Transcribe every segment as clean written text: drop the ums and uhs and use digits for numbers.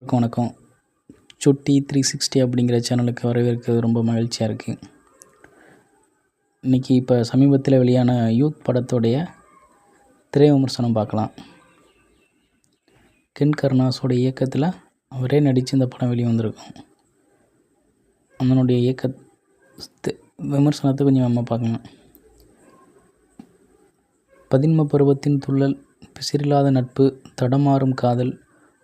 வணக்கம். சுட்டி 360 அப்படிங்கிற சேனலுக்கு வரவேற்கிறது ரொம்ப மகிழ்ச்சியாக இருக்குது. இன்றைக்கி இப்போ சமீபத்தில் வெளியான யூத் படத்துடைய திரை விமர்சனம் பார்க்கலாம். கென் கருணாஸோட இயக்கத்தில் அவரே நடித்து இந்த படம் வெளியே வந்திருக்கும். அதனுடைய விமர்சனத்தை கொஞ்சம் நம்ம பார்க்கலாம். பதின்ம பருவத்தின் துள்ளல், பிசிறில்லாத நட்பு, தடமாறும் காதல்,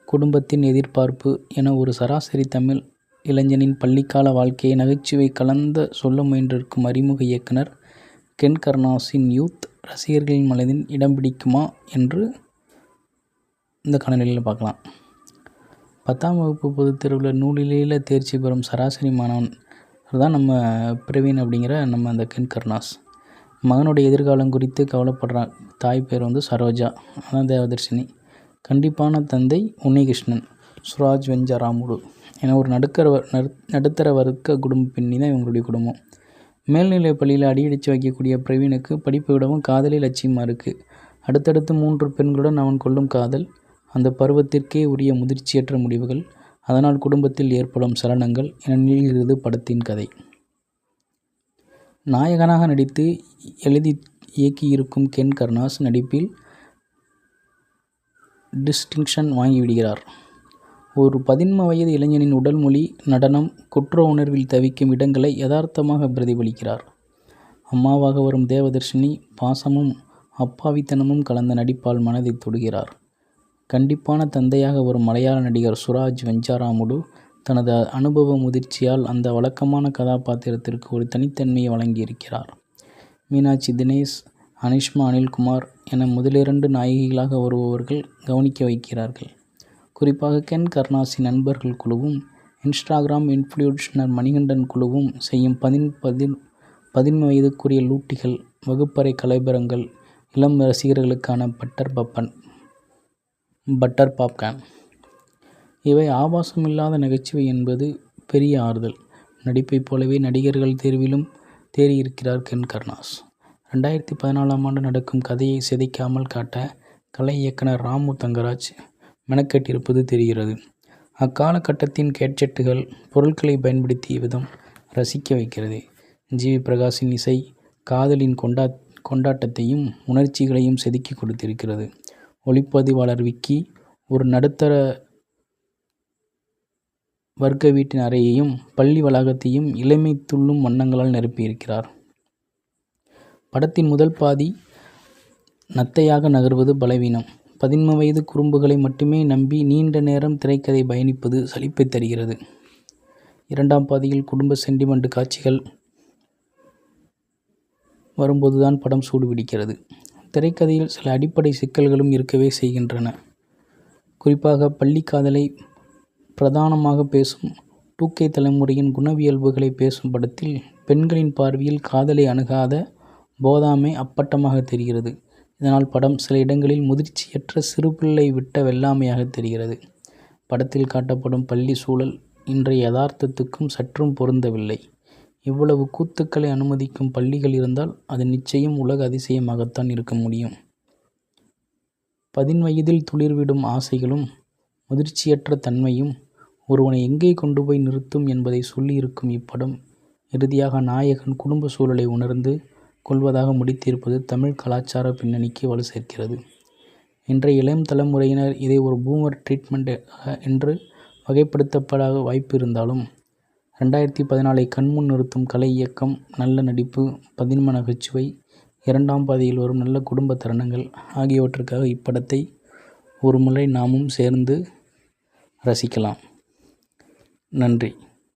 குடும்பத்தின் எதிர்பார்ப்பு என ஒரு சராசரி தமிழ் இளைஞனின் பள்ளிக்கால வாழ்க்கையை நகைச்சுவை கலந்த சொல்ல முயன்றிருக்கும் அறிமுக இயக்குனர் கென் கருணாஸின் யூத் ரசிகர்களின் மனதில் இடம் பிடிக்குமா என்று இந்த காணொளியில் பார்க்கலாம். 10ஆம் வகுப்பு பொதுத் தேர்வில் நூலிலேயே தேர்ச்சி பெறும் சராசரி மாணவன் தான் நம்ம பிரவீன் அப்படிங்கிற நம்ம அந்த கென் கருணாஸ். மகனுடைய எதிர்காலம் குறித்து கவலைப்படுறான். தாய் பேர் சரோஜா, அதான் தேவதர்ஷினி. கண்டிப்பான தந்தை உன்னிகிருஷ்ணன், சுராஜ் வெஞ்சாராமுடு என ஒரு நடுத்தர வர்க்க குடும்ப பெண்ணி தான் இவங்களுடைய குடும்பம். மேல்நிலை பள்ளியில் அடியடித்து வைக்கக்கூடிய பிரவீனுக்கு படிப்பை விடவும் காதலே லட்சியமாக இருக்குது. அடுத்தடுத்து 3 பெண்களுடன் அவன் கொள்ளும் காதல், அந்த பருவத்திற்கே உரிய முதிர்ச்சியற்ற முடிவுகள், அதனால் குடும்பத்தில் ஏற்படும் சலனங்கள் என நீள்கிறது படத்தின் கதை. நாயகனாக நடித்து எழுதி இயக்கியிருக்கும் கென் கருணாஸ் நடிப்பில் டிஸ்டிங்ஷன் வாங்கிவிடுகிறார். ஒரு 15 வயது இளைஞனின் உடல் மொழி, நடனம், குற்ற உணர்வில் தவிக்கும் இடங்களை யதார்த்தமாக பிரதிபலிக்கிறார். அம்மாவாக வரும் தேவதர்ஷினி பாசமும் அப்பாவித்தனமும் கலந்த நடிப்பால் மனதை தொடுகிறார். கண்டிப்பான தந்தையாக வரும் மலையாள நடிகர் சுராஜ் வெஞ்சாராமுடு தனது அனுபவ முதிர்ச்சியால் அந்த வழக்கமான கதாபாத்திரத்திற்கு ஒரு தனித்தன்மையை வழங்கியிருக்கிறார். மீனாட்சி தினேஷ், அனிஷ்மா அனில்குமார் என முதலிரண்டு நாயகிகளாக வருபவர்கள் கவனிக்க வைக்கிறார்கள். குறிப்பாக கென் கருணாஸின் நண்பர்கள் குழுவும் இன்ஸ்டாகிராம் இன்ஃப்ளூயன்சர் மணிகண்டன் குழுவும் செய்யும் 15 வயதுக்குரிய லூட்டிகள், வகுப்பறை கலைபரங்கள், இளம் ரசிகர்களுக்கான பட்டர் பாப்கார்ன் இவை ஆபாசமில்லாத நகைச்சுவை என்பது பெரிய ஆறுதல். நடிப்பைப் போலவே நடிகர்கள் தேர்விலும் தேறியிருக்கிறார் கென் கருணாஸ். 2014ஆம் ஆண்டு நடக்கும் கதையை சிதைக்காமல் காட்ட கலை இயக்குனர் ராமு தங்கராஜ் மெனக்கெட்டிருப்பது தெரிகிறது. அக்காலகட்டத்தின் கேட்ஜெட்டுகள், பொருட்களை பயன்படுத்திய விதம் ரசிக்க வைக்கிறது. ஜி. வி. பிரகாஷின் இசை காதலின் கொண்டாட்டத்தையும் உணர்ச்சிகளையும் செதுக்கி கொடுத்திருக்கிறது. ஒளிப்பதிவாளர் விக்கி ஒரு நடுத்தர வர்க்க வீட்டின் அறையையும் பள்ளி வளாகத்தையும் இளமை துள்ளும் வண்ணங்களால் நிரப்பியிருக்கிறார். படத்தின் முதல் பாதி நத்தையாக நகர்வது பலவீனம். 15 வயது குறும்புகளை மட்டுமே நம்பி நீண்ட நேரம் திரைக்கதை பயணிப்பது சலிப்பை தருகிறது. 2ஆம் பாதியில் குடும்ப சென்டிமெண்ட் காட்சிகள் வரும்போதுதான் படம் சூடுபிடிக்கிறது. திரைக்கதையில் சில அடிப்படை சிக்கல்களும் இருக்கவே செய்கின்றன. குறிப்பாக பள்ளி காதலை பிரதானமாக பேசும் 2K தலைமுறையின் குணவியல்புகளை பேசும் படத்தில் பெண்களின் பார்வையில் காதலை அணுகாத போதாமை அப்பட்டமாக தெரிகிறது. இதனால் படம் சில இடங்களில் முதிர்ச்சியற்ற சிறுபிள்ளை விட்ட வெள்ளாமையாக தெரிகிறது. படத்தில் காட்டப்படும் பள்ளி சூழல் இன்றைய யதார்த்தத்துக்கும் சற்றும் பொருந்தவில்லை. இவ்வளவு கூத்துக்களை அனுமதிக்கும் பள்ளிகள் இருந்தால் அது நிச்சயம் உலக அதிசயமாகத்தான் இருக்க முடியும். 15 வயதில் துளிர்விடும் ஆசைகளும் முதிர்ச்சியற்ற தன்மையும் ஒருவனை எங்கே கொண்டு போய் நிறுத்தும் என்பதை சொல்லியிருக்கும் இப்படம் இறுதியாக நாயகன் குடும்ப சூழலை உணர்ந்து கொள்வதாக முடித்திருப்பது தமிழ் கலாச்சார பின்னணிக்கு வலு சேர்க்கிறது. இன்றைய இளம் தலைமுறையினர் இதை ஒரு பூமர் ட்ரீட்மெண்ட் என்று வகைப்படுத்தப்பட வாய்ப்பு இருந்தாலும் 2014ஐ கண்முன் நிறுத்தும் கலை இயக்கம், நல்ல நடிப்பு, 15 நகைச்சுவை, 2ஆம் பாதியில் வரும் நல்ல குடும்ப தருணங்கள் ஆகியவற்றுக்காக இப்படத்தை ஒரு முறை நாமும் சேர்ந்து ரசிக்கலாம். நன்றி.